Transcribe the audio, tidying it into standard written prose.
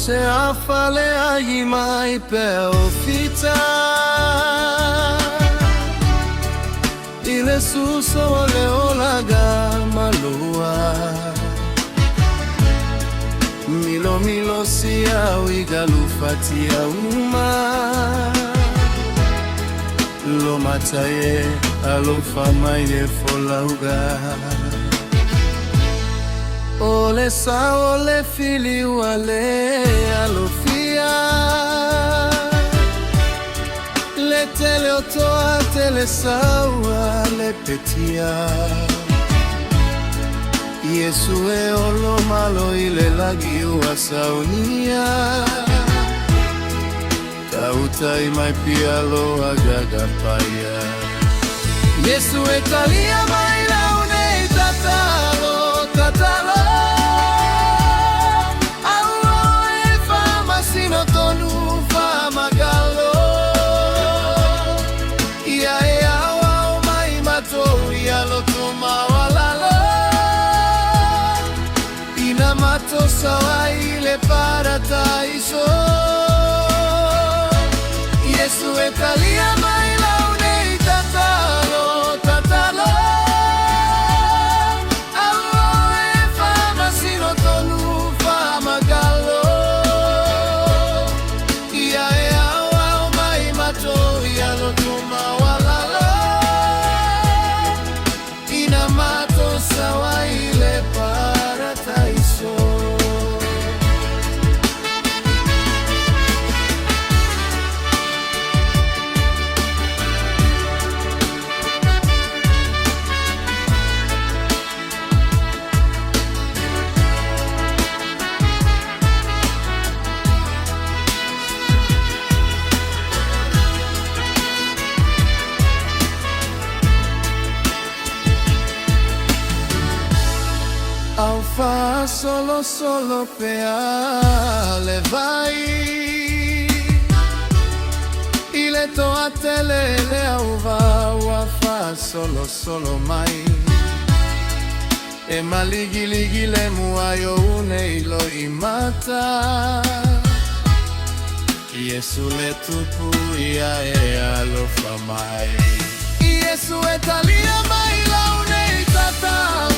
se afale ai mai pe ofita ile suso ole olaga malua milo milo sia wigalufatia uma lo mataye alofama ye folauga ole sa ole fili wale alofia le tele otoa tele sawa le petia Yesu e olo malo ile lagi wasaunia Tautai mai pialo agagapaya Yesu e talia mai laune tatalo tatalo Aua e fama sino tonu fama galo Ia e awa o mai mato ia lo toma walalo Ina mato sawa ile paradaiso Yesu e talia mai laune tatalo tatalo Aua e fama sino tonu fama galo Ia e awa o mai mato ia lo tuma walalo Ina mato sawa ile paradaiso Alfa solo solo pea le vai Ile toa tele le auva wafa solo solo mai E maligi ligi le muayo une ilo imata Yesu le tupu ia e alofa mai Yesu e talia mai laune tatalo